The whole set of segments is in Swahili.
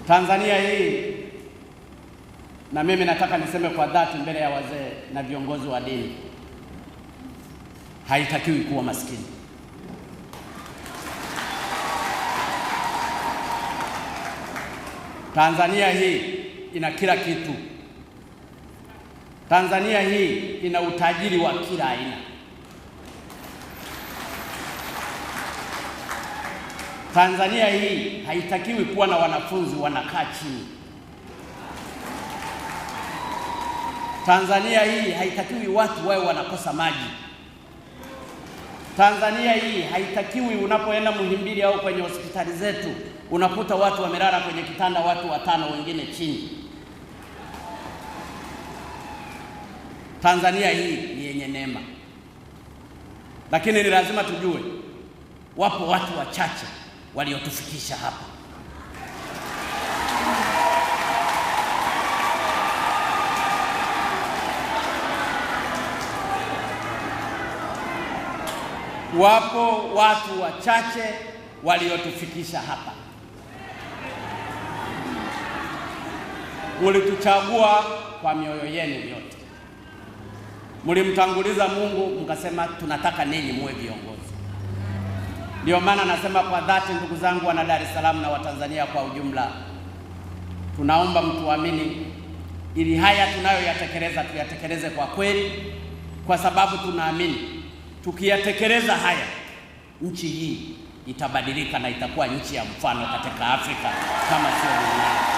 Tanzania hii, na mimi nataka niseme kwa dhati mbele ya wazee na viongozi wa dini, haitakiwi kuwa maskini. Tanzania hii ina kila kitu. Tanzania hii ina utajiri wa kila aina. Tanzania hii haitakiwi kuwa na wanafunzi wanakaa chini. Tanzania hii haitakiwi watu wawe wanakosa maji. Tanzania hii haitakiwi unapoenda Muhimbili au kwenye hospitali zetu unakuta watu wamelala kwenye kitanda, watu 5 wengine chini. Tanzania hii ni yenye neema. Lakini ni lazima tujue wapo watu wachache waliotufikisha hapa. Wapo watu wachache waliotufikisha hapa. Mlituchagua kwa mioyo yenu yote. Mlimtanguliza Mungu mkasema tunataka ninyi muwe viongozi. Ndio maana nasema kwa dhati, ndugu zangu wana Dar es Salaam na Watanzania kwa ujumla, tunaomba mtuamini ili haya tunayoyatekeleza tuyatekeleze kwa kweli, kwa sababu tunaamini tukiyatekeleza haya nchi hii itabadilika na itakuwa nchi ya mfano katika Afrika kama sio duniani.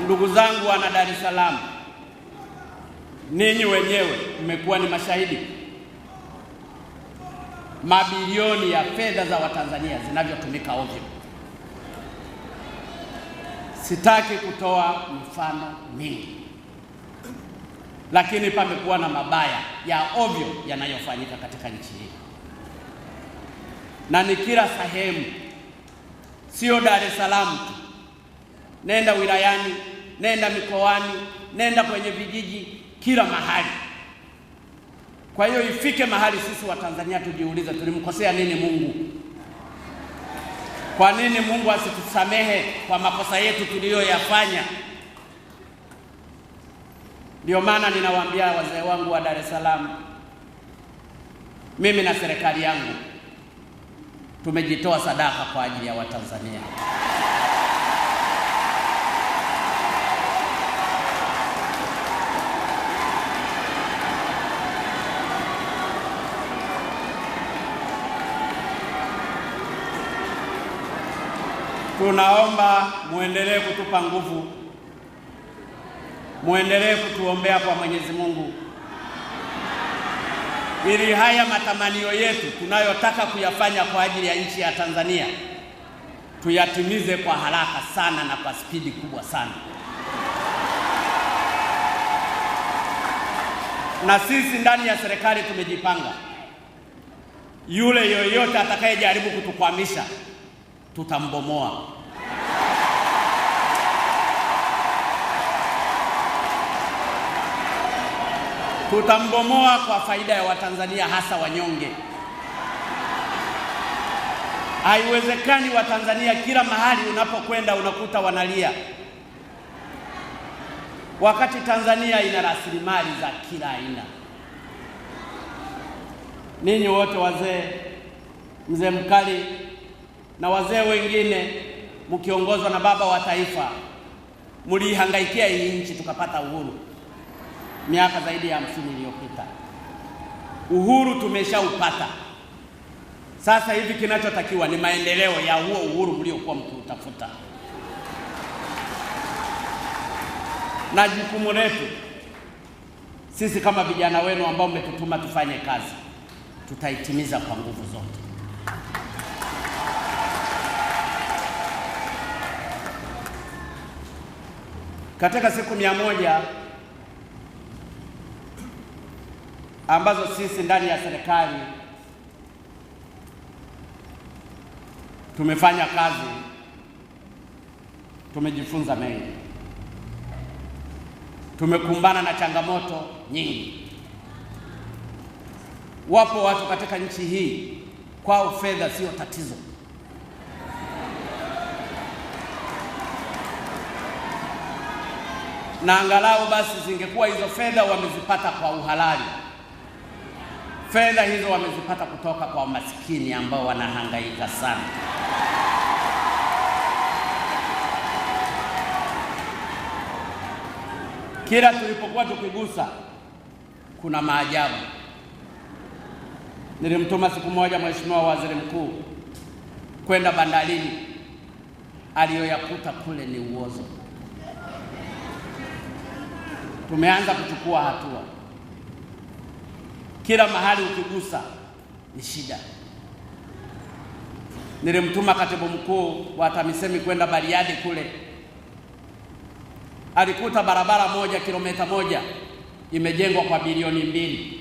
Ndugu zangu wana Dar es Salaam, ninyi wenyewe mmekuwa ni mashahidi mabilioni ya fedha za Watanzania zinavyotumika ovyo. Sitaki kutoa mifano mingi, lakini pamekuwa na mabaya ya ovyo yanayofanyika katika nchi hii, na ni kila sehemu, sio Dar es Salaam tu. Nenda wilayani, nenda mikoani, nenda kwenye vijiji, kila mahali. Kwa hiyo ifike mahali sisi wa Tanzania tujiulize, tulimkosea nini Mungu? Kwa nini Mungu asitusamehe kwa makosa yetu tuliyoyafanya? Ndio maana ninawaambia wazee wangu wa Dar es Salaam, mimi na serikali yangu tumejitoa sadaka kwa ajili ya Watanzania. Tunaomba muendelee kutupa nguvu, muendelee kutuombea kwa Mwenyezi Mungu, ili haya matamanio yetu tunayotaka kuyafanya kwa ajili ya nchi ya Tanzania tuyatimize kwa haraka sana na kwa spidi kubwa sana. Na sisi ndani ya serikali tumejipanga, yule yoyote atakayejaribu kutukwamisha tutambomoa. Tutambomoa kwa faida ya Watanzania, hasa wanyonge. Haiwezekani Watanzania kila mahali unapokwenda unakuta wanalia, wakati Tanzania ina rasilimali za kila aina. Ninyi wote wazee, mzee Mkali na wazee wengine mkiongozwa na baba wa taifa, mlihangaikia hii nchi tukapata uhuru miaka zaidi ya 50 iliyopita. Uhuru tumeshaupata. Sasa hivi kinachotakiwa ni maendeleo ya huo uhuru mliokuwa mkiutafuta. Na jukumu letu sisi kama vijana wenu ambao mmetutuma tufanye kazi, tutaitimiza kwa nguvu zote. Katika siku 100 ambazo sisi ndani ya serikali tumefanya kazi, tumejifunza mengi. Tumekumbana na changamoto nyingi. Wapo watu katika nchi hii kwao fedha sio tatizo. Na angalau basi zingekuwa hizo fedha wamezipata kwa uhalali. Fedha hizo wamezipata kutoka kwa masikini ambao wanahangaika sana. Kila tulipokuwa tukigusa kuna maajabu. Nilimtuma siku moja Mheshimiwa Waziri Mkuu kwenda bandarini, aliyoyakuta kule ni uozo. Tumeanza kuchukua hatua. Kila mahali ukigusa ni shida. Nilimtuma Katibu Mkuu wa TAMISEMI kwenda Bariadi kule, alikuta barabara moja kilomita 1 imejengwa kwa bilioni 2,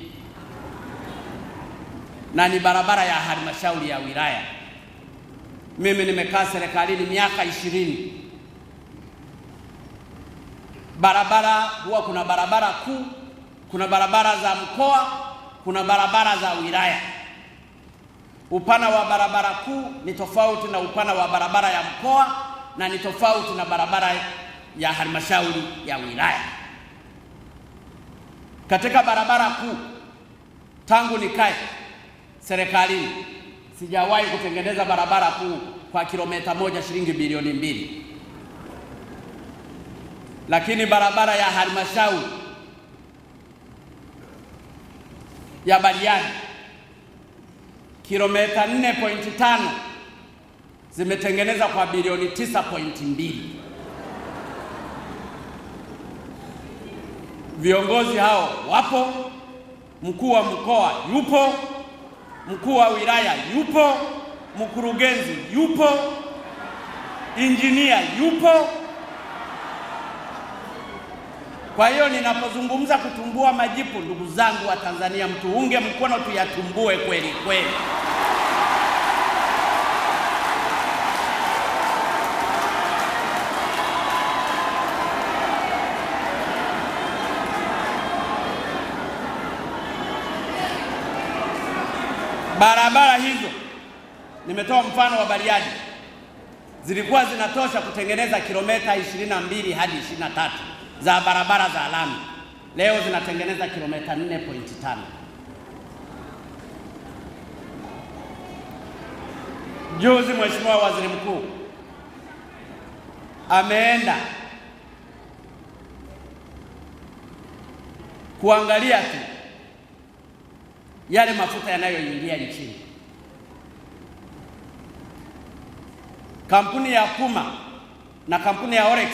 na ni barabara ya halmashauri ya wilaya. Mimi nimekaa serikalini miaka 20. Barabara huwa kuna barabara kuu, kuna barabara za mkoa, kuna barabara za wilaya. Upana wa barabara kuu ni tofauti na upana wa barabara ya mkoa, na ni tofauti na barabara ya halmashauri ya wilaya. Katika barabara kuu, tangu nikae serikalini sijawahi kutengeneza barabara kuu kwa kilomita 1 shilingi bilioni 2. Lakini barabara ya halmashauri ya Bariadi kilomita 4.5 zimetengenezwa kwa bilioni 9.2. Viongozi hao wapo, mkuu wa mkoa yupo, mkuu wa wilaya yupo, mkurugenzi yupo, injinia yupo. Kwa hiyo ninapozungumza kutumbua majipu, ndugu zangu wa Tanzania, mtuunge mkono tuyatumbue kweli kweli. Barabara hizo, nimetoa mfano wa Bariadi, zilikuwa zinatosha kutengeneza kilomita 22 hadi 23 za barabara za lami. Leo zinatengeneza kilomita 4.5. Juzi Mheshimiwa Waziri Mkuu ameenda kuangalia tu yale mafuta yanayoingia nchini. Kampuni ya Puma na kampuni ya Orex,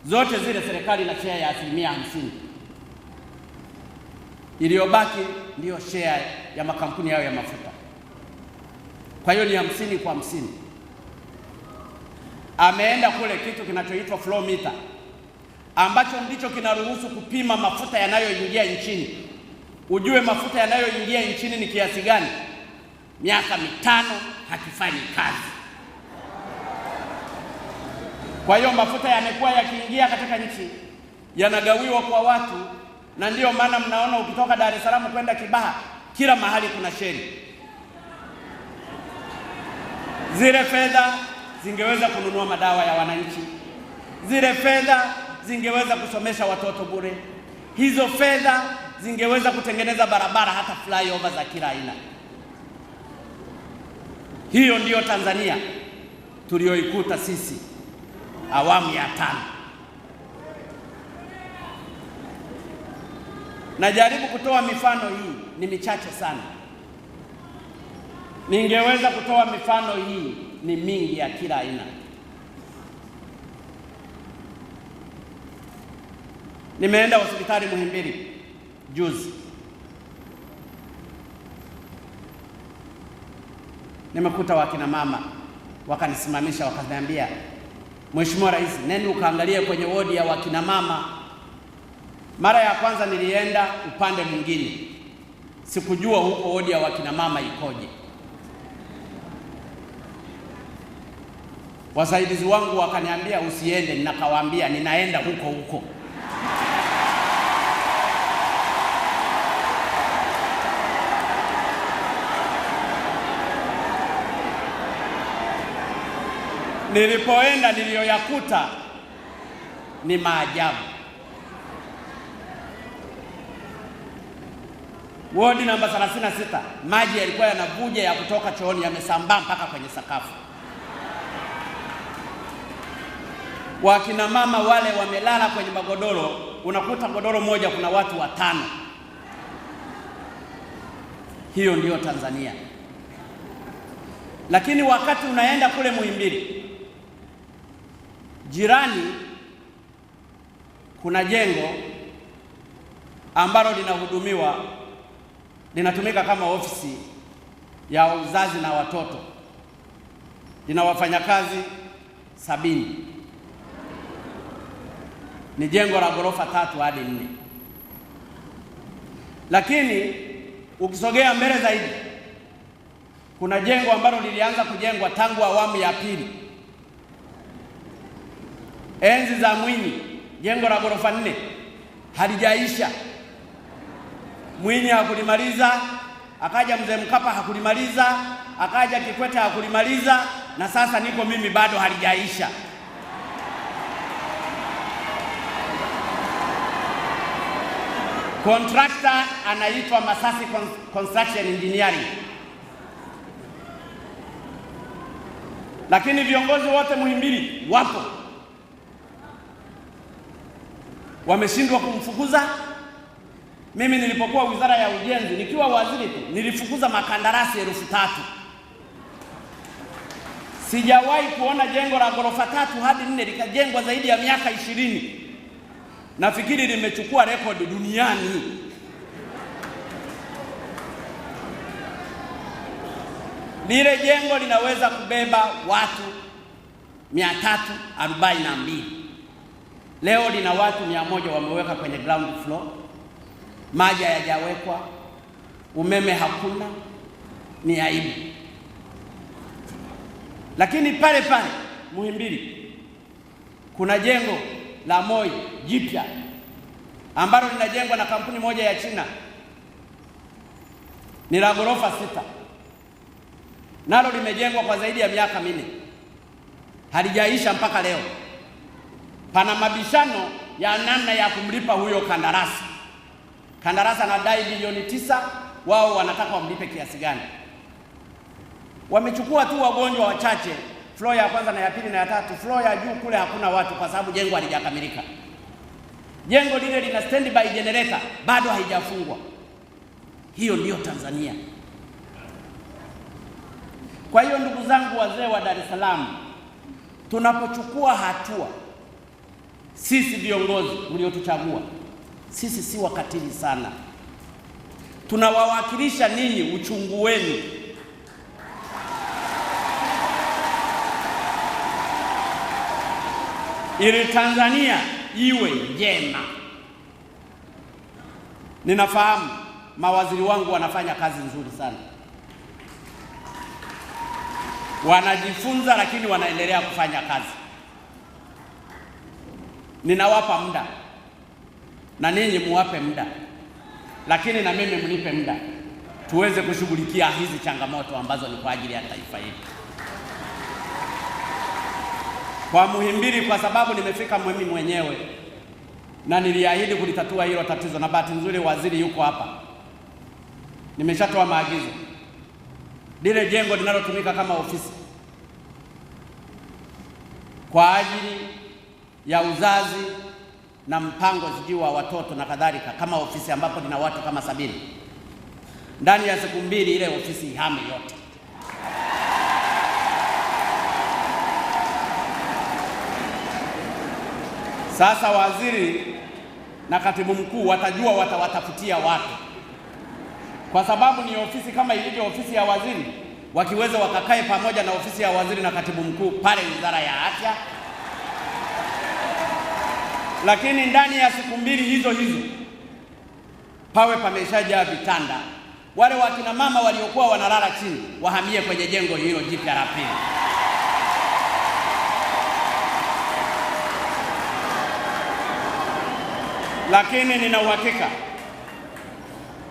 zote zile serikali na share ya 50%. Iliyobaki ndiyo share ya makampuni yao ya mafuta. Kwa hiyo ni 50 kwa 50. Ameenda kule kitu kinachoitwa flow meter, ambacho ndicho kinaruhusu kupima mafuta yanayoingia nchini. Ujue mafuta yanayoingia nchini ni kiasi gani. Miaka 5 hakifanyi kazi. Kwa hiyo mafuta yamekuwa yakiingia katika nchi, yanagawiwa kwa watu, na ndiyo maana mnaona ukitoka Dar es Salaam kwenda Kibaha, kila mahali kuna sheri. Zile fedha zingeweza kununua madawa ya wananchi. Zile fedha zingeweza kusomesha watoto bure. Hizo fedha zingeweza kutengeneza barabara, hata flyover za kila aina. Hiyo ndiyo Tanzania tulioikuta sisi awamu ya 5. Najaribu kutoa mifano hii, ni michache sana. Ningeweza kutoa mifano hii ni mingi ya kila aina. Nimeenda hospitali Muhimbili juzi. Nimekuta wakina mama wakanisimamisha, wakaniambia, Mheshimiwa Rais, neni ukaangalie kwenye wodi ya wakina mama. Mara ya kwanza nilienda upande mwingine, sikujua huko wodi ya wakina mama ikoje. Wasaidizi wangu wakaniambia usiende, nikawaambia ninaenda huko huko. Nilipoenda niliyoyakuta ni maajabu. Wodi namba 36, maji yalikuwa yanavuja ya kutoka chooni yamesambaa mpaka kwenye sakafu. Wakina mama wale wamelala kwenye magodoro, unakuta godoro moja kuna watu 5. Hiyo ndiyo Tanzania. Lakini wakati unaenda kule Muhimbili, jirani kuna jengo ambalo linatumika kama ofisi ya uzazi na watoto. Lina wafanyakazi 70. Ni jengo la ghorofa 3 hadi 4. Lakini ukisogea mbele zaidi, kuna jengo ambalo lilianza kujengwa tangu awamu ya pili, enzi za Mwinyi, jengo la ghorofa 4 halijaisha. Mwinyi hakulimaliza, akaja mzee Mkapa hakulimaliza, akaja Kikwete hakulimaliza, na sasa niko mimi bado halijaisha. Contractor anaitwa Masasi Construction Engineering. Lakini viongozi wote Muhimbili wapo, wameshindwa kumfukuza. Mimi nilipokuwa Wizara ya Ujenzi nikiwa waziri tu, nilifukuza makandarasi 3,000. Sijawahi kuona jengo la ghorofa 3 hadi 4 likajengwa zaidi ya miaka 20. Nafikiri limechukua rekodi duniani. Lile jengo linaweza kubeba watu 342. Leo lina watu 100 wameweka kwenye ground floor. Maji hayajawekwa, umeme hakuna, ni aibu. Lakini pale pale Muhimbili kuna jengo la Moi jipya ambalo linajengwa na kampuni moja ya China. Ni la ghorofa 6. Nalo limejengwa kwa zaidi ya miaka 4. Halijaisha mpaka leo. Pana mabishano ya namna ya kumlipa huyo kandarasi. Kandarasi anadai bilioni 9, wao wanataka wamlipe kiasi gani? Wamechukua tu wagonjwa wachache, floor ya kwanza na ya pili na ya tatu. Floor ya juu kule hakuna watu kwa sababu jengo halijakamilika. Jengo lile lina standby generator, bado haijafungwa. Hiyo ndiyo Tanzania. Kwa hiyo ndugu zangu wazee wa Dar es Salaam, tunapochukua hatua, sisi viongozi mliotuchagua, sisi si wakatili sana. Tunawawakilisha ninyi, uchungu wenu. Ili Tanzania iwe njema. Ninafahamu mawaziri wangu wanafanya kazi nzuri sana. Wanajifunza lakini wanaendelea kufanya kazi. Ninawapa muda, na ninyi muwape muda, lakini na mimi mnipe muda tuweze kushughulikia hizi changamoto ambazo ni kwa ajili ya taifa hili. Kwa Muhimbili, kwa sababu nimefika mimi mwenyewe na niliahidi kulitatua hilo tatizo, na bahati nzuri waziri yuko hapa. Nimeshatoa maagizo. Lile jengo linalotumika kama ofisi kwa ajili ya uzazi na mpango sijui wa watoto na kadhalika, kama ofisi ambapo lina watu kama 70, ndani ya siku 2 ile ofisi ihame yote. Sasa waziri na katibu mkuu watajua watawatafutia watu, kwa sababu ni ofisi kama ilivyo ofisi ya waziri. Wakiweza wakakae pamoja na ofisi ya waziri na katibu mkuu pale Wizara ya Afya, lakini ndani ya siku 2 hizo pawe pameshajaa vitanda. Wale wakina mama waliokuwa wanalala chini wahamie kwenye jengo hilo jipya la pili. Lakini nina uhakika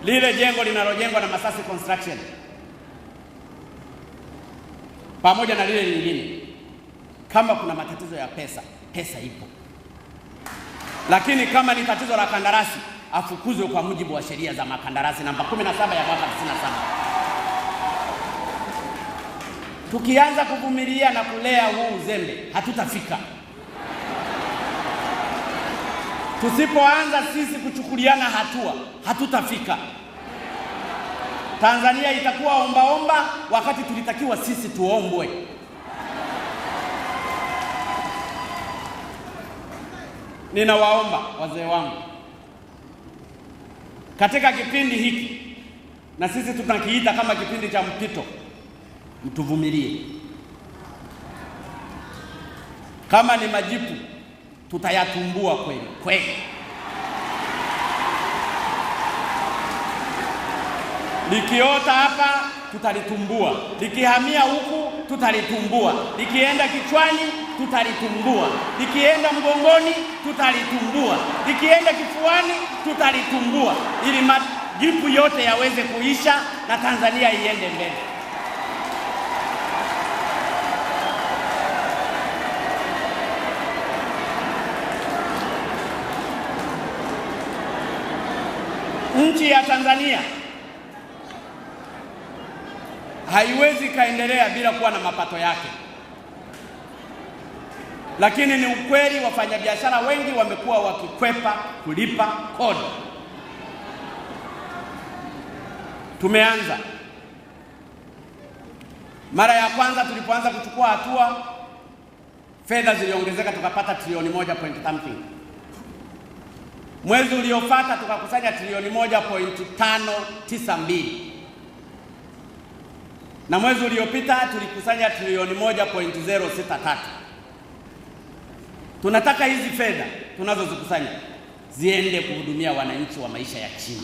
lile jengo linalojengwa na Masasi Construction pamoja na lile lingine Kama kuna matatizo ya pesa, pesa ipo. Lakini kama ni tatizo la kandarasi, afukuzwe kwa mujibu wa sheria za makandarasi namba 17 ya mwaka 97. Tukianza kuvumilia na kulea huu uzembe, hatutafika. Tusipoanza sisi kuchukuliana hatua, hatutafika. Tanzania itakuwa ombaomba wakati tulitakiwa sisi tuombwe. Ninawaomba wazee wangu, katika kipindi hiki, na sisi tunakiita kama kipindi cha mpito, mtuvumilie. Kama ni majipu, tutayatumbua kweli kweli. Likiota hapa tutalitumbua, likihamia huku tutalitumbua, likienda kichwani tutalitumbua, likienda mgongoni tutalitumbua, likienda kifuani tutalitumbua, ili majipu yote yaweze kuisha na Tanzania iende mbele. Nchi ya Tanzania haiwezi kaendelea bila kuwa na mapato yake. Lakini ni ukweli, wafanyabiashara wengi wamekuwa wakikwepa kulipa kodi. Tumeanza. Mara ya kwanza tulipoanza kuchukua hatua, fedha ziliongezeka tukapata trilioni 1.something. Mwezi uliofuata tukakusanya trilioni 1.592. Na mwezi uliopita tulikusanya trilioni 1.063. Tunataka hizi fedha tunazozikusanya ziende kuhudumia wananchi wa maisha ya chini.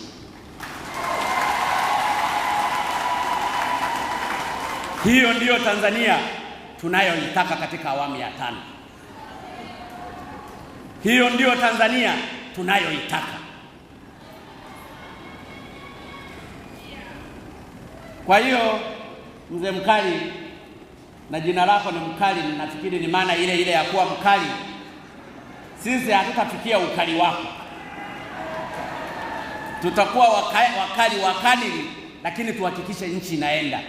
Hiyo ndiyo Tanzania tunayoitaka katika awamu ya 5. Hiyo ndiyo Tanzania tunayoitaka. Kwa hiyo mzee Mkali, na jina lako ni Mkali, nafikiri ni maana ile ile ya kuwa mkali. Sisi hatutafikia ukali wako, tutakuwa wakali, lakini tuhakikishe nchi inaenda.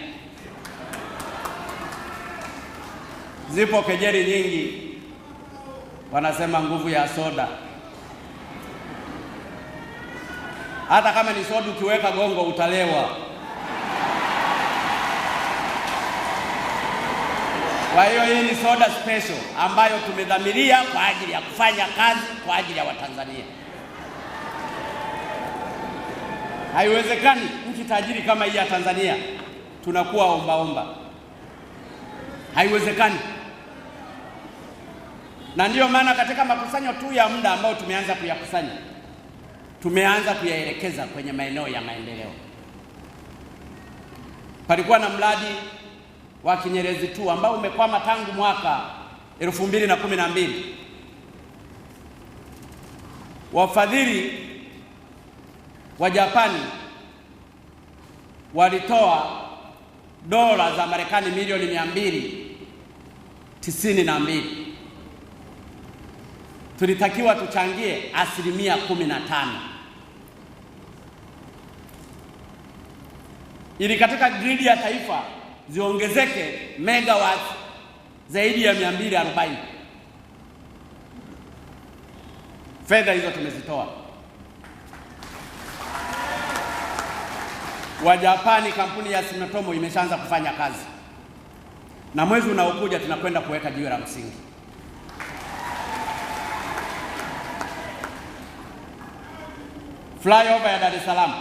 Zipo kejeli nyingi, wanasema nguvu ya soda. Hata kama ni soda, ukiweka gongo utalewa. Kwa hiyo hii ni soda special ambayo tumedhamiria kwa ajili ya kufanya kazi kwa ajili ya Watanzania. Haiwezekani nchi tajiri kama hii ya Tanzania tunakuwa ombaomba. Haiwezekani. Na ndiyo maana katika makusanyo tu ya muda ambayo tumeanza kuyakusanya, tumeanza kuyaelekeza kwenye maeneo ya maendeleo. Palikuwa na mradi wa Kinyerezi tu ambao umekwama tangu mwaka 2012. Wafadhili wa Japani walitoa dola za Marekani milioni 292. Tulitakiwa tuchangie 15%. Ili katika gridi ya taifa ziongezeke megawatt zaidi ya 240. Fedha hizo tumezitoa. Wa Japani, kampuni ya Sumitomo imeshaanza kufanya kazi, na mwezi unaokuja tunakwenda kuweka jiwe la msingi. Flyover ya Dar es Salaam,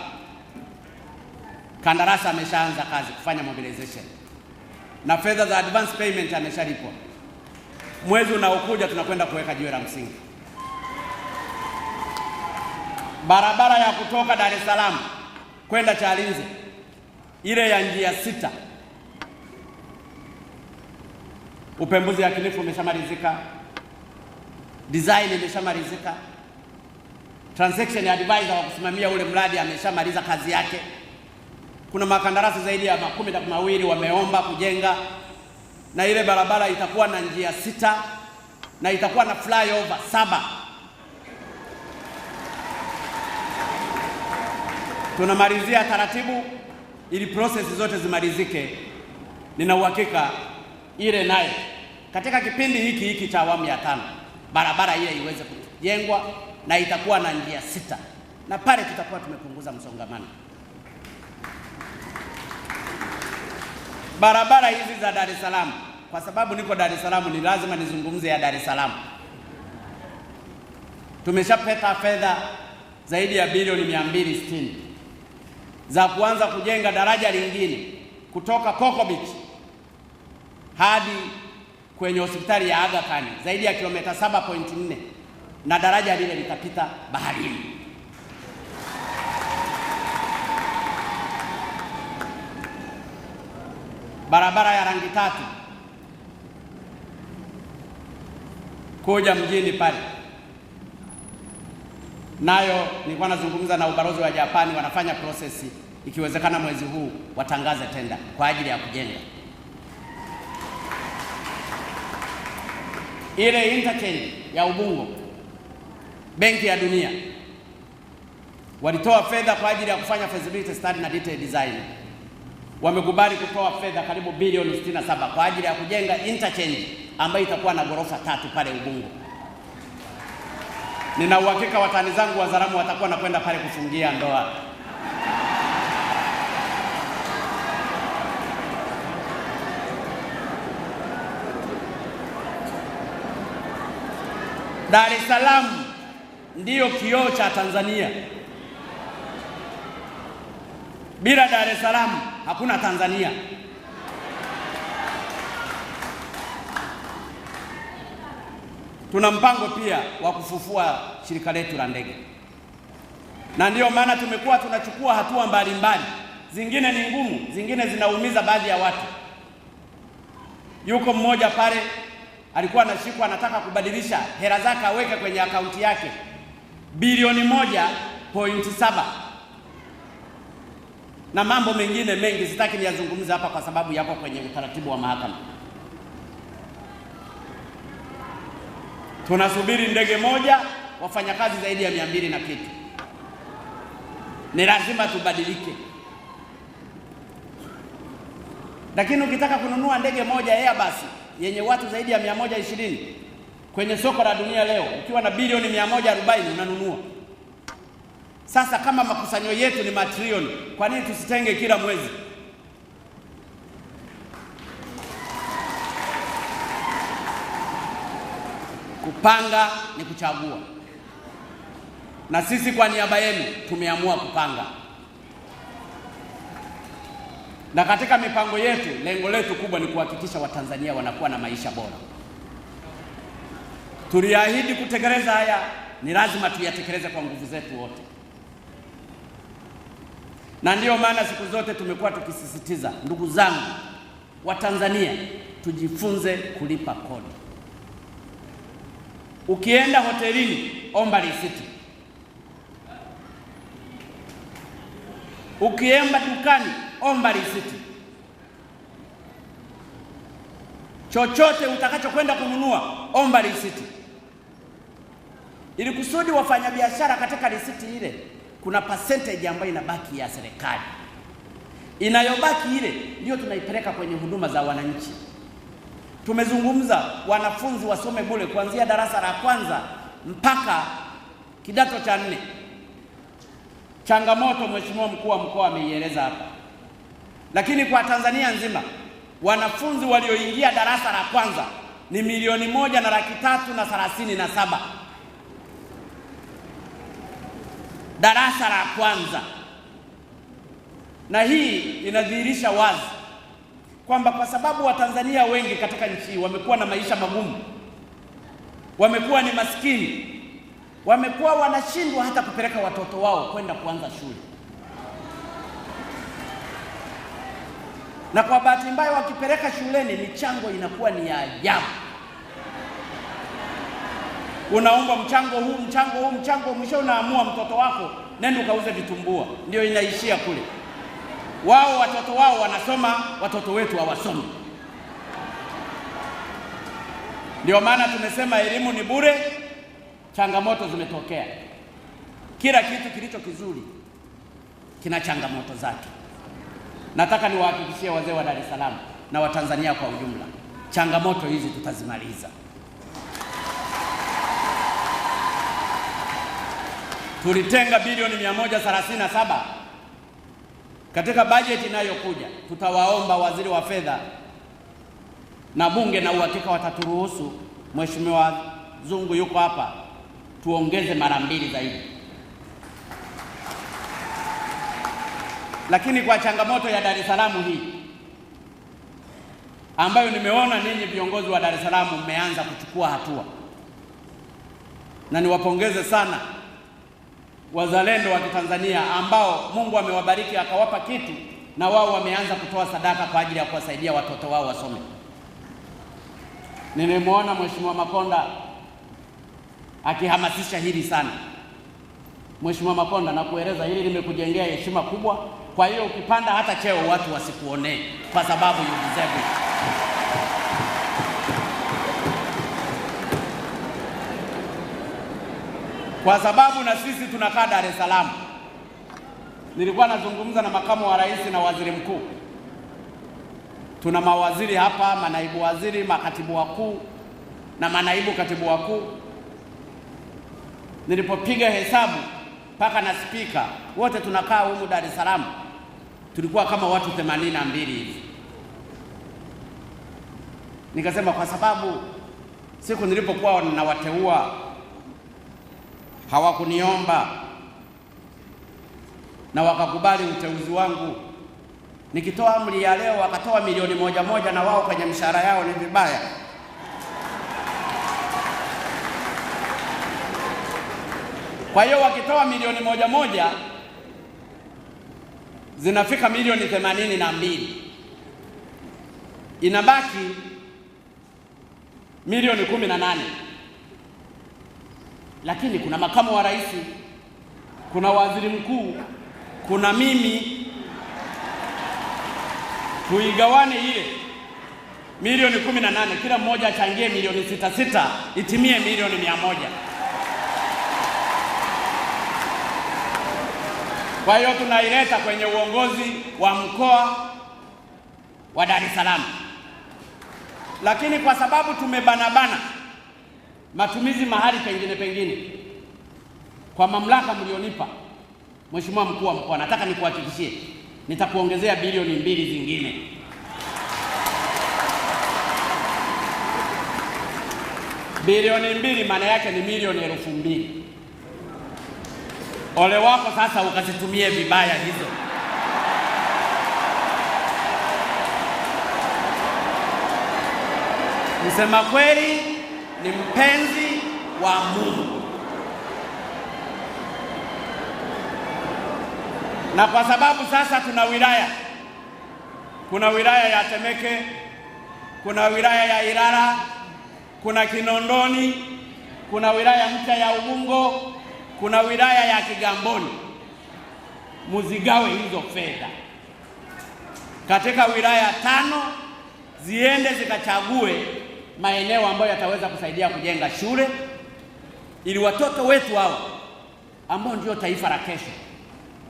kandarasi ameshaanza kazi kufanya mobilization, na fedha za advance payment ameshalipwa. Mwezi unaokuja tunakwenda kuweka jiwe la msingi. Barabara ya kutoka Dar es Salaam kwenda Chalinze, ile ya njia 6, upembuzi yakinifu umeshamalizika, design imeshamalizika, transaction advisor wa kusimamia ule mradi ameshamaliza kazi yake. Kuna makandarasi zaidi ya 12 wameomba kujenga, na ile barabara itakuwa na njia 6 na itakuwa na flyover 7. Tunamalizia taratibu ili process zote zimalizike. Nina uhakika ile naye katika kipindi hiki cha awamu ya 5 barabara ile iweze kujengwa na itakuwa na njia 6, na pale tutakuwa tumepunguza msongamano. Barabara hizi za Dar es Salaam, kwa sababu niko Dar es Salaam ni lazima nizungumze ya Dar es Salaam. Tumeshapata fedha zaidi ya bilioni 260 za kuanza kujenga daraja lingine kutoka Coco Beach hadi kwenye hospitali ya Aga Khan zaidi ya kilomita 7.4, na daraja lile litapita baharini. Barabara ya rangi 3 kuja mjini pale, nayo nilikuwa nazungumza na ubalozi wa Japani, wanafanya prosesi, ikiwezekana mwezi huu watangaze tenda kwa ajili ya kujenga ile interchange ya Ubungo. Benki ya Dunia walitoa fedha kwa ajili ya kufanya feasibility study na detail design. Wamekubali kutoa fedha karibu bilioni 67 kwa ajili ya kujenga interchange ambayo itakuwa na ghorofa 3 pale Ubungo. Nina uhakika watani zangu Wazaramo watakuwa na kwenda pale kufungia ndoa. Dar es Salaam ndiyo kioo cha Tanzania. Bila Dar es Salaam hakuna Tanzania. Tuna mpango pia wa kufufua shirika letu la ndege, na ndiyo maana tumekuwa tunachukua hatua mbalimbali. Zingine ni ngumu, zingine zinaumiza baadhi ya watu. Yuko mmoja pale alikuwa anashikwa, anataka kubadilisha hela zake aweke kwenye akaunti yake bilioni 1.7 na mambo mengine mengi sitaki niyazungumze hapa kwa sababu yako kwenye utaratibu wa mahakama. Tunasubiri ndege moja, wafanyakazi zaidi ya 200 na kitu. Ni lazima tubadilike. Lakini ukitaka kununua ndege moja Airbus yenye watu zaidi ya 120 kwenye soko la dunia leo, ukiwa na bilioni 140 unanunua. Sasa kama makusanyo yetu ni matrilioni, kwa nini tusitenge kila mwezi? Kupanga ni kuchagua, na sisi kwa niaba yenu tumeamua kupanga. Na katika mipango yetu, lengo letu kubwa ni kuhakikisha Watanzania wanakuwa na maisha bora. Tuliahidi kutekeleza haya, ni lazima tuyatekeleze kwa nguvu zetu wote. Na ndiyo maana siku zote tumekuwa tukisisitiza, ndugu zangu Watanzania, tujifunze kulipa kodi. Ukienda hotelini, omba risiti. Ukienda dukani, omba risiti. Chochote utakachokwenda kununua, omba risiti, ili kusudi wafanyabiashara katika risiti ile kuna percentage ambayo inabaki ya serikali. Inayobaki ile ndio tunaipeleka kwenye huduma za wananchi. Tumezungumza wanafunzi wasome bure kuanzia darasa la 1 mpaka kidato cha 4. Changamoto Mheshimiwa Mkuu wa Mkoa ameieleza hapa. Lakini kwa Tanzania nzima wanafunzi walioingia darasa la 1 ni 1,337,000. Darasa la 1. Na hii inadhihirisha wazi kwamba kwa sababu Watanzania wengi katika nchi wamekuwa na maisha magumu, wamekuwa ni maskini, wamekuwa wanashindwa hata kupeleka watoto wao kwenda kuanza shule. Na kwa bahati mbaya wakipeleka shuleni michango inakuwa ni ya ajabu. Unaomba mchango huu, mwisho unaamua mtoto wako nenda ukauze vitumbua, ndio inaishia kule. Wao watoto wao wanasoma, watoto wetu hawasomi. Ndio maana tumesema elimu ni bure, changamoto zimetokea. Kila kitu kilicho kizuri kina changamoto zake. Nataka niwahakikishie wazee wa Dar es Salaam na Watanzania kwa ujumla, changamoto hizi tutazimaliza. Tulitenga bilioni 137 katika bajeti inayokuja. Tutawaomba waziri wa fedha na bunge, na uhakika wataturuhusu, Mheshimiwa Zungu yuko hapa, tuongeze mara 2 zaidi. Lakini kwa changamoto ya Dar es Salaam hii ambayo nimeona ninyi viongozi wa Dar es Salaam mmeanza kuchukua hatua, na niwapongeze sana wazalendo wa Tanzania ambao Mungu amewabariki akawapa kitu, na wao wameanza kutoa sadaka kwa ajili ya kuwasaidia watoto wao wasome. Nimemwona Mheshimiwa Makonda akihamasisha hili sana. Mheshimiwa Makonda, nakueleza hili limekujengea heshima kubwa. Kwa hiyo ukipanda hata cheo watu wasikuonee, kwa sababu you deserve it. Kwa sababu na sisi tunakaa Dar es Salaam. Nilikuwa nazungumza na makamu wa rais na waziri mkuu. Tuna mawaziri hapa, manaibu waziri, makatibu wakuu na manaibu katibu wakuu. Nilipopiga hesabu mpaka na spika, wote tunakaa humu Dar es Salaam, tulikuwa kama watu 82 hivi. Nikasema kwa sababu siku nilipokuwa ninawateua hawakuniomba na wakakubali uteuzi wangu. Nikitoa amri ya leo wakatoa milioni 1 na wao kwenye mshahara yao, ni vibaya. Kwa hiyo wakitoa milioni 1 zinafika milioni 82, inabaki milioni 18. Lakini kuna makamu wa rais, kuna waziri mkuu, kuna mimi. Tuigawane ile milioni 18, kila mmoja achangie milioni 6 itimie milioni 100. Kwa hiyo tunaileta kwenye uongozi wa mkoa wa Dar es Salaam. Lakini kwa sababu tumebanabana matumizi mahali pengine, kwa mamlaka mlionipa, Mheshimiwa mkuu wa mkoa, nataka nikuhakikishie nitakuongezea bilioni 2 zingine. Bilioni 2 maana yake ni milioni 2,000. Ole wako sasa ukazitumie vibaya hizo. Msema kweli ni mpenzi wa Mungu. Na kwa sababu sasa tuna wilaya, kuna wilaya ya Temeke, kuna wilaya ya Ilala, kuna Kinondoni, kuna wilaya mpya ya Ubungo, kuna wilaya ya Kigamboni. Muzigawe hizo fedha katika wilaya 5, ziende zikachague maeneo ambayo yataweza kusaidia kujenga shule, ili watoto wetu hao ambao ndio taifa la kesho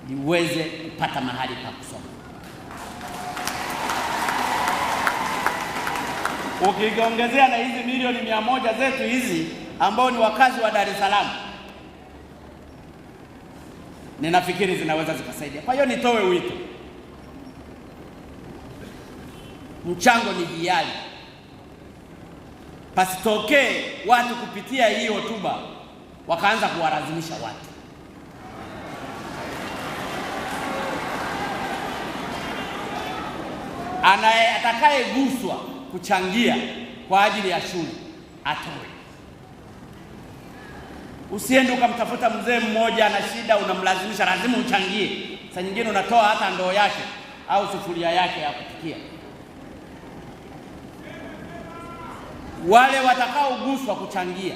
liweze kupata mahali pa kusoma. Ukiongezea na hizi milioni 100 zetu hizi ambao ni wakazi wa Dar es Salaam, ninafikiri zinaweza zikasaidia. Kwa hiyo nitoe wito, mchango ni hiari. Pasitokee watu kupitia hii hotuba wakaanza kuwalazimisha watu. Atakayeguswa kuchangia kwa ajili ya shule atoe. Usiende ukamtafuta mzee mmoja ana shida unamlazimisha lazima uchangie. Saa nyingine unatoa hata ndoo yake au sufuria yake ya kupikia. Wale watakaoguswa kuchangia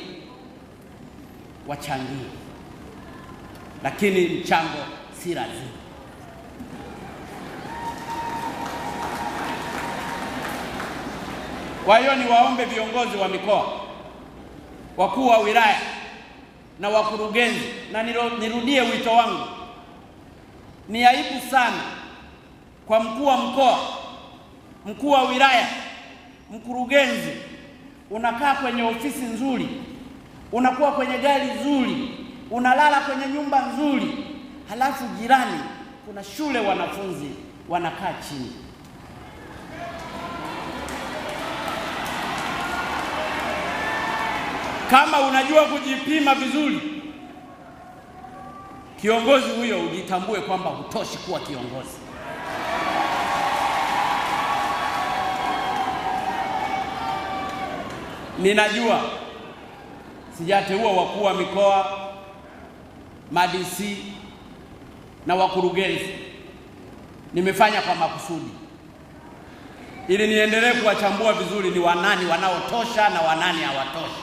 wachangie, lakini mchango si lazima. Kwa hiyo niwaombe viongozi wa mikoa wakuu wa wilaya na wakurugenzi, na nirudie wito wangu, ni aibu sana kwa mkuu wa mkoa, mkuu wa wilaya, mkurugenzi, unakaa kwenye ofisi nzuri, unakuwa kwenye gari nzuri, unalala kwenye nyumba nzuri, halafu jirani kuna shule wanafunzi wanakaa chini. Kama unajua kujipima vizuri, kiongozi huyo ujitambue kwamba hutoshi kuwa kiongozi. Ninajua sijateua wakuu wa mikoa, ma-DC na wakurugenzi. Nimefanya kwa makusudi ili niendelee kuwachambua vizuri ni wanani wanaotosha na wanani hawatoshi.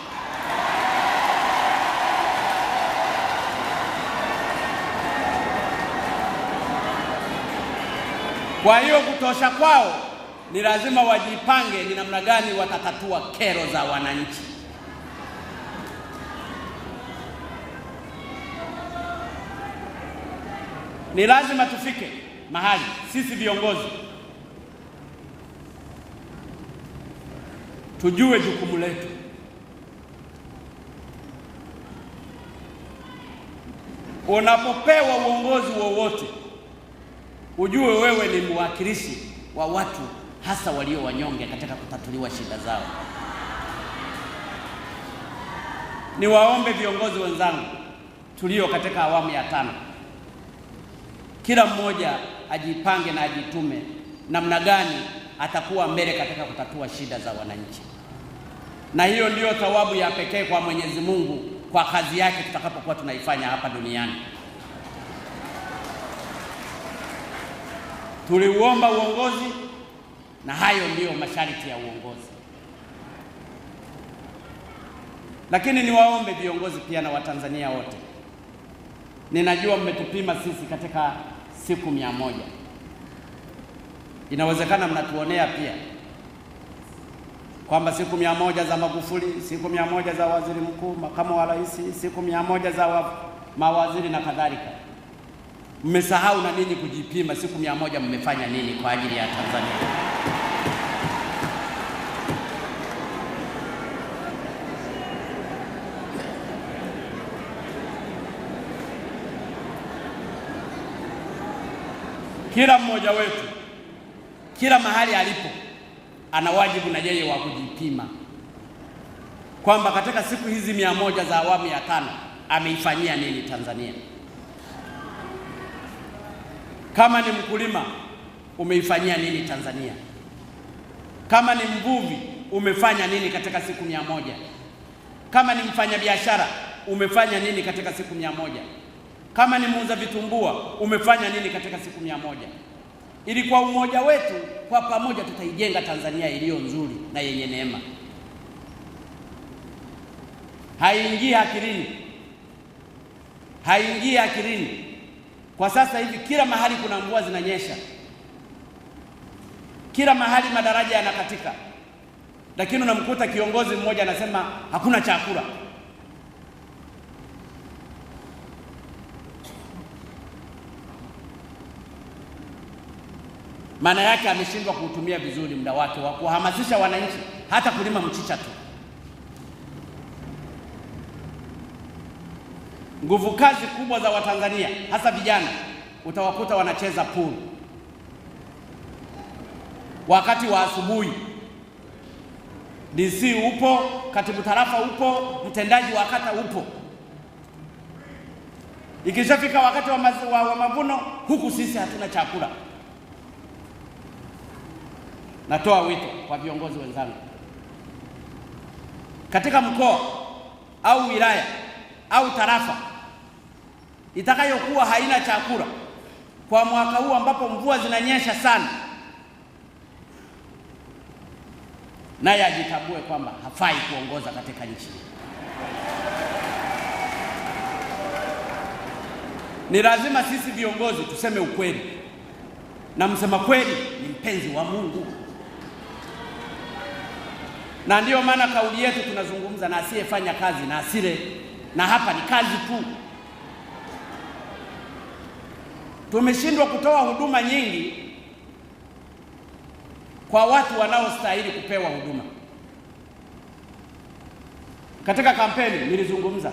Kwa hiyo kutosha kwao ni lazima wajipange ni namna gani watatatua kero za wananchi. Ni lazima tufike mahali sisi viongozi tujue jukumu letu. Unapopewa uongozi wowote, ujue wewe ni mwakilishi wa watu, hasa walio wanyonge, katika kutatuliwa shida zao. Niwaombe viongozi wenzangu tulio katika awamu ya 5, kila mmoja ajipange na ajitume namna gani atakuwa mbele katika kutatua shida za wananchi, na hiyo ndiyo thawabu ya pekee kwa Mwenyezi Mungu kwa kazi yake tutakapokuwa tunaifanya hapa duniani. Tuliuomba uongozi na hayo ndiyo masharti ya uongozi. Lakini niwaombe viongozi pia na Watanzania wote, ninajua mmetupima sisi katika siku 100. Inawezekana mnatuonea pia kwamba siku 100 za Magufuli, siku 100 za waziri mkuu, makamu wa rais, siku 100 za mawaziri na kadhalika. Mmesahau na ninyi kujipima siku 100 mmefanya nini kwa ajili ya Tanzania. Kila mmoja wetu, kila mahali alipo, ana wajibu na yeye wa kujipima kwamba katika siku hizi 100 za awamu ya 5 ameifanyia nini Tanzania. Kama ni mkulima, umeifanyia nini Tanzania? Kama ni mvuvi, umefanya nini katika siku 100? Kama ni mfanyabiashara, umefanya nini katika siku 100? Kama ni muuza vitumbua, umefanya nini katika siku 100? Ili kwa umoja wetu, kwa pamoja, tutaijenga Tanzania iliyo nzuri na yenye neema. Haingii akilini. Kwa sasa hivi kila mahali kuna mvua zinanyesha, kila mahali madaraja yanakatika, lakini unamkuta kiongozi mmoja anasema hakuna chakula. Maana yake ameshindwa kuutumia vizuri muda wake wa kuhamasisha wananchi hata kulima mchicha tu. Nguvu kazi kubwa za Watanzania, hasa vijana, utawakuta wanacheza pool wakati wa asubuhi. DC upo, katibu tarafa upo, mtendaji wa kata upo. Ikishafika wakati wa mavuno, huku sisi hatuna chakula. Natoa wito kwa viongozi wenzangu, katika mkoa au wilaya au tarafa itakayokuwa haina chakula kwa mwaka huu ambapo mvua zinanyesha sana, naye ajitambue kwamba hafai kuongoza katika nchi. Ni lazima sisi viongozi tuseme ukweli, na msema kweli ni mpenzi wa Mungu. Na ndiyo maana kauli yetu tunazungumza na asiyefanya kazi na asile, na hapa ni kazi tu. Tumeshindwa kutoa huduma nyingi kwa watu wanaostahili kupewa huduma. Katika kampeni nilizungumza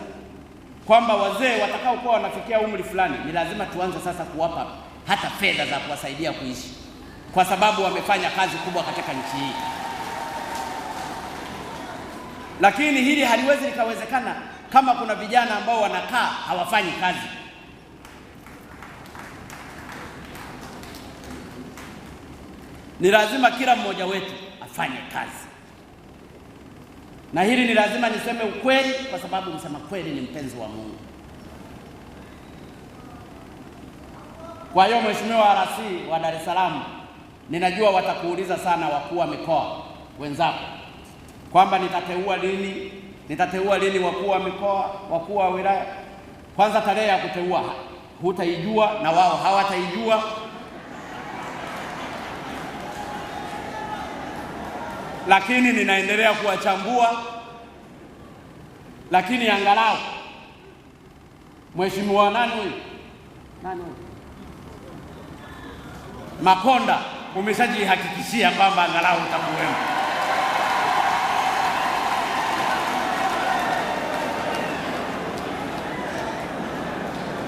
kwamba wazee watakao kuwa wanafikia umri fulani ni lazima tuanze sasa kuwapa hata fedha za kuwasaidia kuishi, kwa sababu wamefanya kazi kubwa katika nchi hii. Lakini hili haliwezi likawezekana kama kuna vijana ambao wanakaa hawafanyi kazi. Ni lazima kila mmoja wetu afanye kazi. Na hili ni lazima niseme ukweli, kwa sababu msema kweli ni mpenzi wa Mungu. Kwa hiyo Mheshimiwa RC wa Dar es Salaam, ninajua watakuuliza sana wakuu wa mikoa wenzako kwamba nitateua lini wakuu wa mikoa, wakuu wa wilaya. Kwanza tarehe ya kuteua hutaijua na wao hawataijua. Lakini ninaendelea kuwachambua, lakini angalau Mheshimiwa nani huyu Makonda umeshajihakikishia kwamba angalau utakuwemo.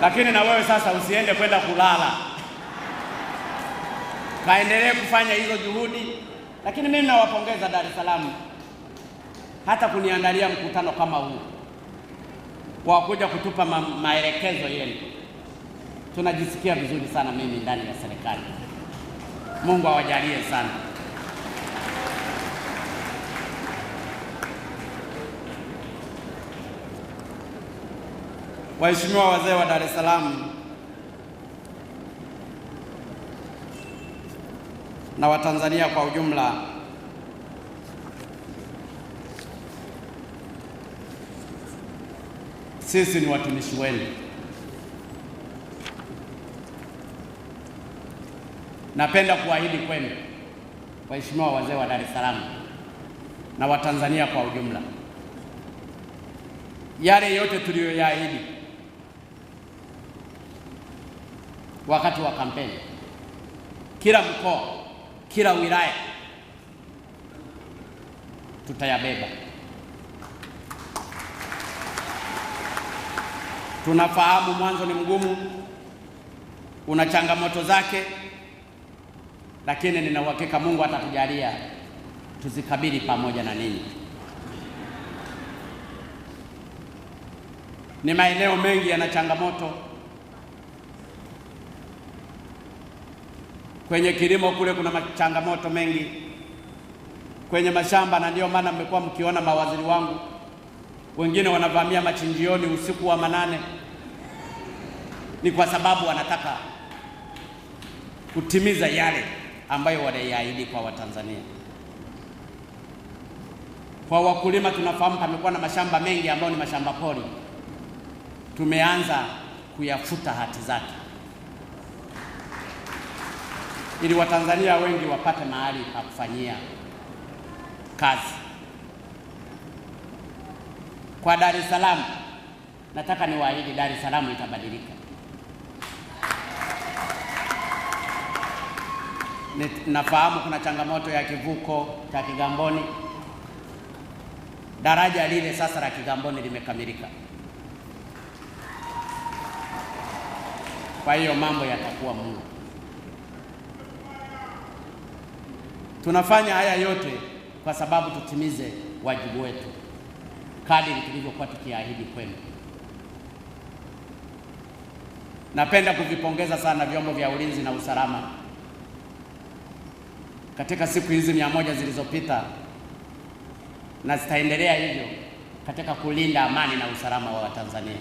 Lakini na wewe sasa usiende kwenda kulala, kaendelee kufanya hizo juhudi. Lakini mimi nawapongeza Dar es Salaam hata kuniandalia mkutano kama huu wa kuja kutupa maelekezo yenu. Tunajisikia vizuri sana mimi ndani ya serikali. Mungu awajalie sana. Waheshimiwa wazee wa Dar es Salaam na Watanzania kwa ujumla, sisi ni watumishi wenu. Napenda kuahidi kwenu, waheshimiwa wazee wa Dar es Salaam na Watanzania kwa ujumla, yale yote tuliyoyaahidi wakati wa kampeni, kila mkoa, kila wilaya tutayabeba. Tunafahamu mwanzo ni mgumu, una changamoto zake, lakini nina uhakika Mungu atatujalia tuzikabili pamoja na ninyi. Ni maeneo mengi yana changamoto. Kwenye kilimo kule kuna changamoto mengi, kwenye mashamba, na ndio maana mmekuwa mkiona mawaziri wangu wengine wanavamia machinjioni usiku wa manane. Ni kwa sababu wanataka kutimiza yale ambayo waliahidi kwa Watanzania. Kwa wakulima tunafahamu kamekuwa na mashamba mengi ambayo ni mashamba pori. Tumeanza kuyafuta hati zake ili Watanzania wengi wapate mahali pa kufanyia kazi. Kwa Dar es Salaam, nataka niwaahidi Dar es Salaam itabadilika. Nafahamu kuna changamoto ya kivuko cha Kigamboni. Daraja lile sasa la Kigamboni limekamilika. Kwa hiyo mambo yatakuwa Mungu. Tunafanya haya yote kwa sababu tutimize wajibu wetu kadiri tulivyokuwa tukiahidi kwenu. Napenda kuvipongeza sana vyombo vya ulinzi na usalama katika siku hizi 100 zilizopita, na zitaendelea hivyo katika kulinda amani na usalama wa Watanzania.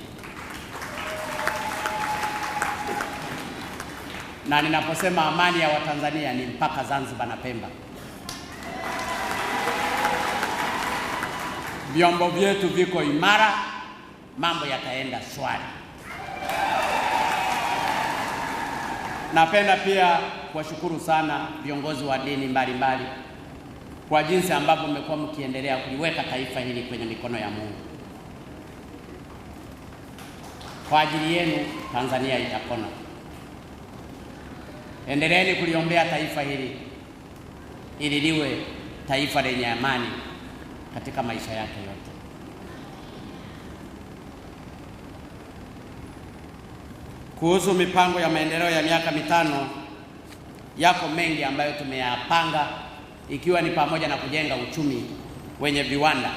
Na ninaposema amani ya Watanzania ni mpaka Zanzibar na Pemba. Vyombo vyetu viko imara, mambo yataenda shwari. Napenda pia kuwashukuru sana viongozi wa dini mbalimbali kwa jinsi ambavyo mmekuwa mkiendelea kuliweka taifa hili kwenye mikono ya Mungu. Kwa ajili yenu Tanzania itapona. Endeleeni kuliombea taifa hili ili liwe taifa lenye amani katika maisha yake yote. Kuhusu mipango ya maendeleo ya miaka mitano, yako mengi ambayo tumeyapanga, ikiwa ni pamoja na kujenga uchumi wenye viwanda.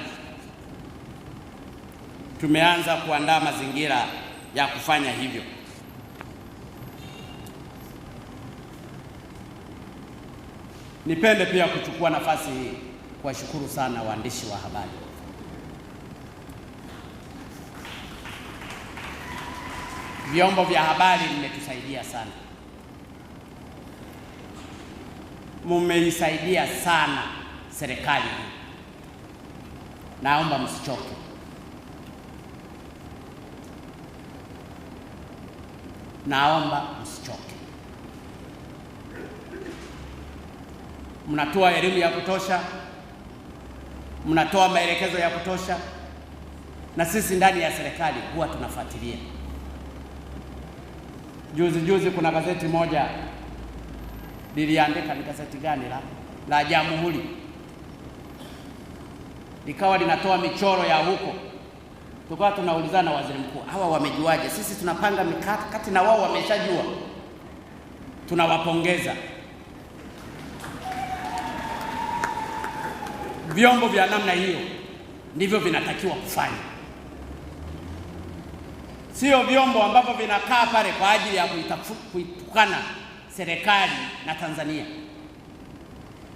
Tumeanza kuandaa mazingira ya kufanya hivyo. Nipende pia kuchukua nafasi hii kuwashukuru sana waandishi wa habari. Vyombo vya habari vimetusaidia sana. Mumeisaidia sana serikali hii. Naomba msichoke. Naomba msichoke. Mnatoa elimu ya kutosha, mnatoa maelekezo ya kutosha, na sisi ndani ya serikali huwa tunafuatilia. Juzi kuna gazeti moja liliandika, ni gazeti gani la Jamhuri, likawa linatoa michoro ya huko. Tukawa tunaulizana waziri mkuu, hawa wamejuaje? Sisi tunapanga mikakati na wao wameshajua. Tunawapongeza. Vyombo vya namna hiyo ndivyo vinatakiwa kufanya. Sio vyombo ambavyo vinakaa pale kwa ajili ya kuitukana serikali na Tanzania.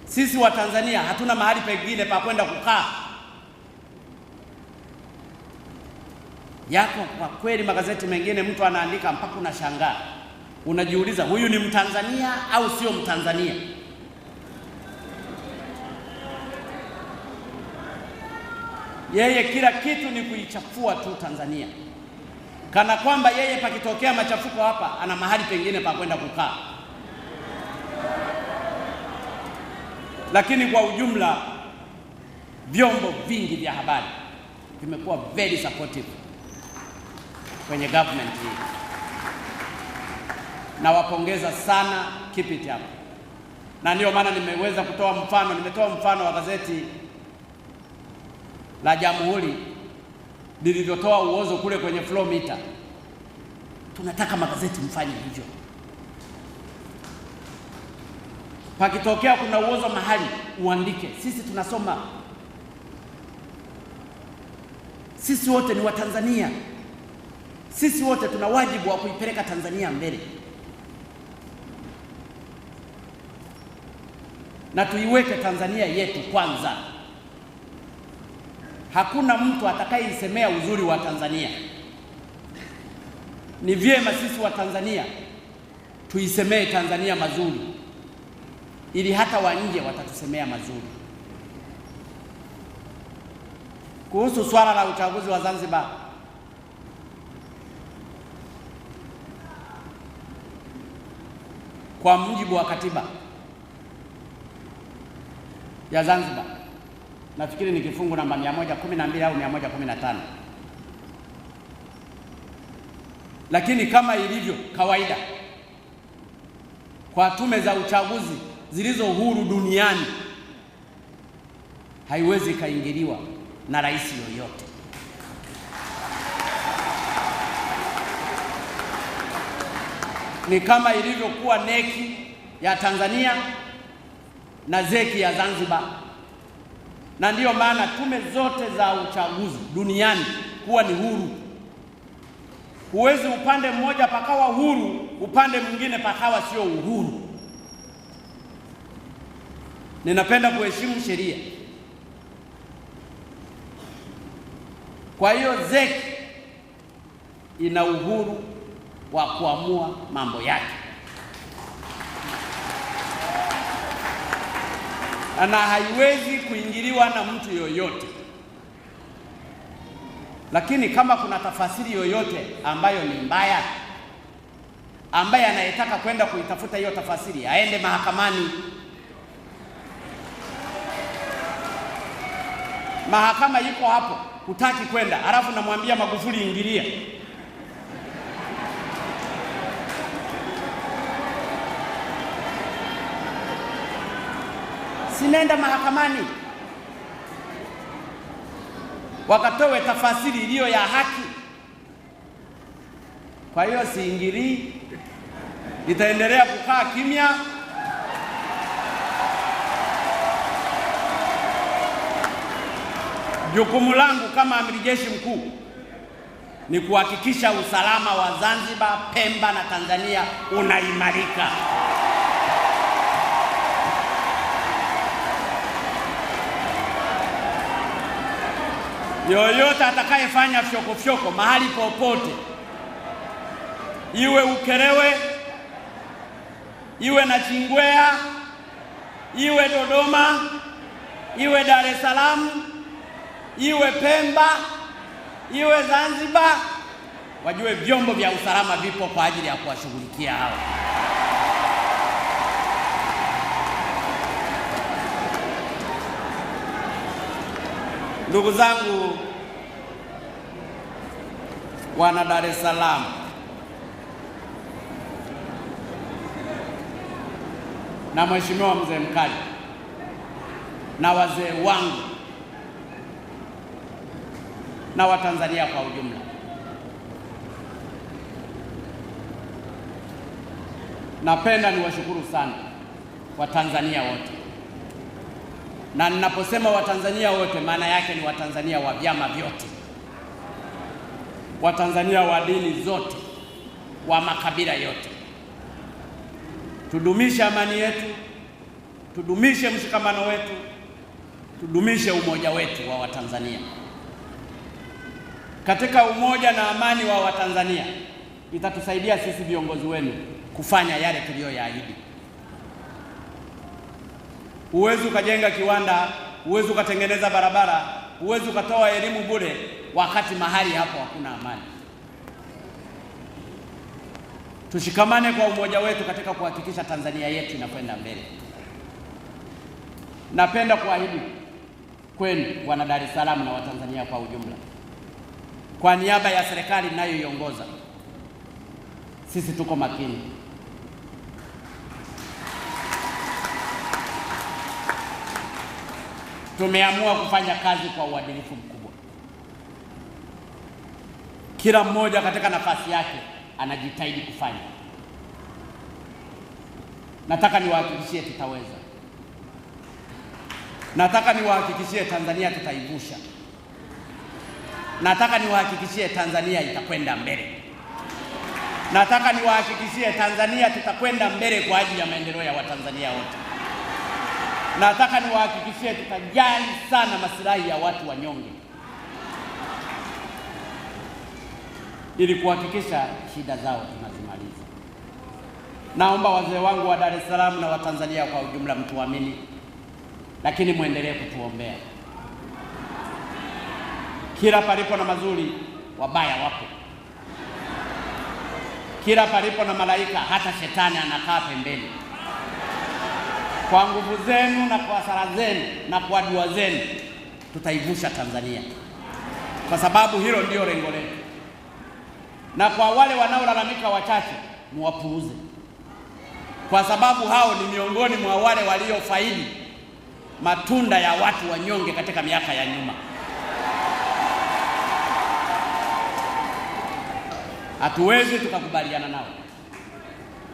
Sisi wa Tanzania hatuna mahali pengine pa kwenda kukaa. Yako kwa kweli magazeti mengine mtu anaandika mpaka unashangaa. Unajiuliza, huyu ni Mtanzania au sio Mtanzania? Yeye kila kitu ni kuichafua tu Tanzania, kana kwamba yeye pakitokea machafuko hapa ana mahali pengine pa kwenda kukaa. Lakini kwa ujumla vyombo vingi vya habari vimekuwa very supportive kwenye government hii. Nawapongeza sana, keep it up. Na ndio maana nimeweza kutoa mfano, nimetoa mfano wa gazeti la Jamhuri lilivyotoa uozo kule kwenye flow meter. Tunataka magazeti mfanye hivyo. Pakitokea kuna uozo mahali, uandike. Sisi tunasoma. Sisi wote ni Watanzania. Sisi wote tuna wajibu wa kuipeleka Tanzania mbele. Na tuiweke Tanzania yetu kwanza. Hakuna mtu atakayeisemea uzuri wa Tanzania. Ni vyema sisi wa Tanzania tuisemee Tanzania mazuri, ili hata wa nje watatusemea mazuri. Kuhusu swala la uchaguzi wa Zanzibar, kwa mujibu wa katiba ya Zanzibar, nafikiri ni kifungu namba 112 au 115. Lakini kama ilivyo kawaida kwa tume za uchaguzi zilizo huru duniani, haiwezi kaingiliwa na rais yoyote. Ni kama ilivyokuwa neki ya Tanzania na zeki ya Zanzibar. Na ndiyo maana tume zote za uchaguzi duniani kuwa ni huru. Huwezi upande mmoja pakawa huru, upande mwingine pakawa sio uhuru. Ninapenda kuheshimu sheria. Kwa hiyo ZEC ina uhuru wa kuamua mambo yake, na haiwezi kuingiliwa na mtu yoyote. Lakini kama kuna tafasiri yoyote ambayo ni mbaya, ambaye anayetaka kwenda kuitafuta hiyo tafasiri aende mahakamani. Mahakama iko hapo, hutaki kwenda, alafu namwambia Magufuli ingilia. Sinenda mahakamani wakatowe tafasiri iliyo ya haki. Kwa hiyo siingilii, nitaendelea kukaa kimya. Jukumu langu kama amiri jeshi mkuu ni kuhakikisha usalama wa Zanzibar, Pemba na Tanzania unaimarika. Yoyote atakayefanya fyoko mahali popote, iwe Ukerewe, iwe Nachingwea, iwe Dodoma, iwe Dar es Salaam, iwe Pemba, iwe Zanzibar, wajue vyombo vya usalama vipo kwa ajili ya kuwashughulikia hao. Ndugu zangu wana Dar es Salaam, na Mheshimiwa Mzee Mkali na wazee wangu na Watanzania kwa ujumla, napenda niwashukuru sana Watanzania wote. Na ninaposema Watanzania wote, maana yake ni Watanzania wa vyama vyote, Watanzania wa dini zote, wa makabila yote. Tudumishe amani yetu, tudumishe mshikamano wetu, tudumishe umoja wetu wa Watanzania. Katika umoja na amani wa Watanzania itatusaidia sisi viongozi wenu kufanya yale tuliyoyaahidi. Huwezi ukajenga kiwanda, huwezi ukatengeneza barabara, huwezi ukatoa elimu bure wakati mahali hapo hakuna amani. Tushikamane kwa umoja wetu katika kuhakikisha Tanzania yetu inakwenda mbele. Napenda kuahidi kwenu wana Dar es Salaam na Watanzania kwa ujumla, kwa niaba ya serikali ninayoiongoza, sisi tuko makini. Tumeamua kufanya kazi kwa uadilifu mkubwa. Kila mmoja katika nafasi yake anajitahidi kufanya. Nataka niwahakikishie tutaweza. Nataka niwahakikishie Tanzania tutaivusha. Nataka niwahakikishie Tanzania itakwenda mbele. Nataka niwahakikishie Tanzania tutakwenda mbele kwa ajili ya maendeleo ya Watanzania wote. Nataka niwahakikishie tutajali sana maslahi ya watu wanyonge, ili kuhakikisha shida zao tunazimaliza. Naomba wazee wangu wa Dar es Salaam na Watanzania kwa ujumla mtuamini, lakini muendelee kutuombea. Kila palipo na mazuri, wabaya wapo. Kila palipo na malaika, hata shetani anakaa pembeni. Kwa nguvu zenu na kwa sala zenu na kwa dua zenu tutaivusha Tanzania, kwa sababu hilo ndio lengo letu. Na kwa wale wanaolalamika wachache, muwapuuze, kwa sababu hao ni miongoni mwa wale waliofaidi matunda ya watu wanyonge katika miaka ya nyuma. Hatuwezi tukakubaliana nao,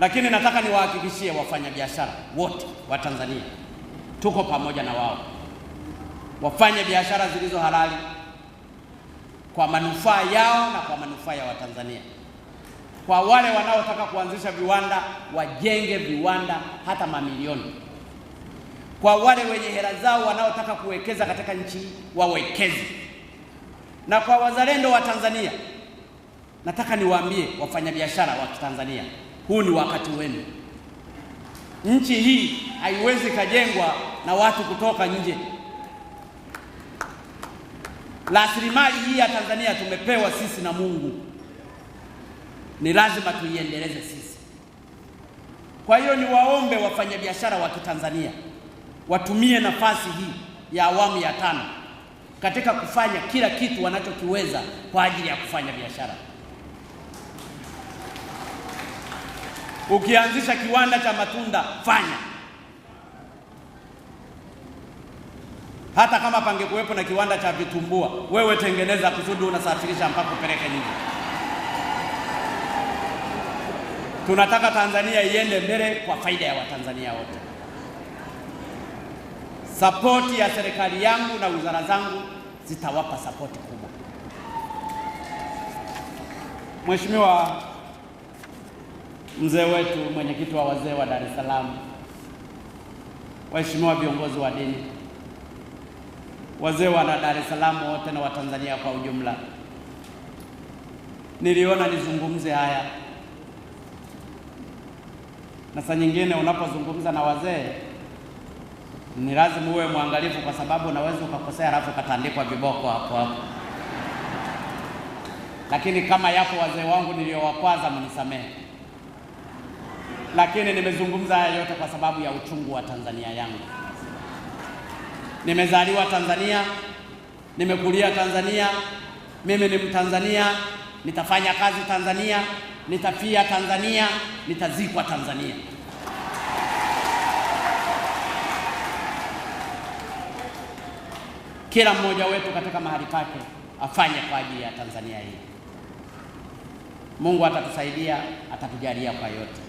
lakini nataka niwahakikishie wafanyabiashara wote wa Tanzania tuko pamoja na wao. Wafanye biashara zilizo halali kwa manufaa yao na kwa manufaa ya Watanzania. Kwa wale wanaotaka kuanzisha viwanda, wajenge viwanda hata mamilioni. Kwa wale wenye hela zao wanaotaka kuwekeza katika nchi, wawekeze. Na kwa wazalendo wa Tanzania, nataka niwaambie wafanyabiashara wa Tanzania, huu ni wakati wenu. Nchi hii haiwezi kujengwa na watu kutoka nje. Rasilimali hii ya Tanzania tumepewa sisi na Mungu, ni lazima tuiendeleze sisi. Kwa hiyo niwaombe wafanyabiashara wa Tanzania watumie nafasi hii ya awamu ya 5 katika kufanya kila kitu wanachokiweza kwa ajili ya kufanya biashara. Ukianzisha kiwanda cha matunda, fanya. Hata kama pangekuwepo na kiwanda cha vitumbua, wewe tengeneza kusudi unasafirisha mpaka upeleke nje. Tunataka Tanzania iende mbele kwa faida ya Watanzania wote. Sapoti ya serikali yangu na wizara zangu zitawapa sapoti kubwa. Mheshimiwa mzee wetu, mwenyekiti wa wazee wa Dar es Salaam, waheshimiwa viongozi wa dini, wazee wa Dar es Salaam wote na Watanzania kwa ujumla, niliona nizungumze haya. Na saa nyingine unapozungumza na wazee ni lazima uwe mwangalifu, kwa sababu unaweza ukakosea halafu katandikwa viboko hapo. Lakini kama yapo wazee wangu niliowakwaza, mnisamehe. Lakini nimezungumza haya yote kwa sababu ya uchungu wa Tanzania yangu. Nimezaliwa Tanzania, nimekulia Tanzania, mimi ni Mtanzania, nitafanya kazi Tanzania, nitafia Tanzania, nitazikwa Tanzania. Kila mmoja wetu katika mahali pake afanye kwa ajili ya Tanzania hii. Mungu atatusaidia, atatujalia kwa yote.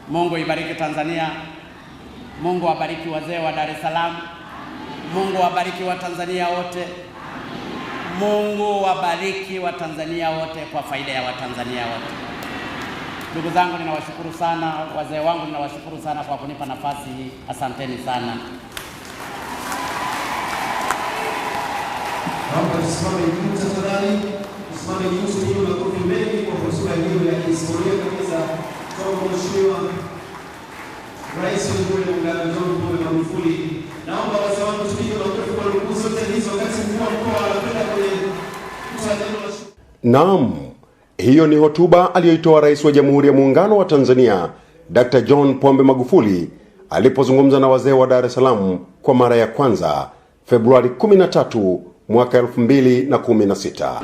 Mungu ibariki Tanzania. Mungu abariki wazee wa Dar es Salaam. Mungu abariki Watanzania wote. Mungu wabariki Watanzania wote kwa faida ya Watanzania wote. Ndugu zangu, ninawashukuru sana. Wazee wangu, ninawashukuru sana kwa kunipa nafasi hii. Asanteni sana. Naomba tusimame juu tafadhali. Tusimame juu, tupige makofi mengi kwa hotuba hiyo ya kihistoria kabisa kutoka Mheshimiwa Rais wa Jamhuri ya Muungano John Pombe Magufuli. Naomba wazee wangu tupige makofi kwa ndugu zote hizo wakati mkuu wa mkoa anapenda kwenye mkutano wa shukrani. Naam, hiyo ni hotuba aliyoitoa Rais wa Jamhuri ya Muungano wa Tanzania Dr. John Pombe Magufuli alipozungumza na wazee wa Dar es Salaam kwa mara ya kwanza Februari 13 mwaka 2016.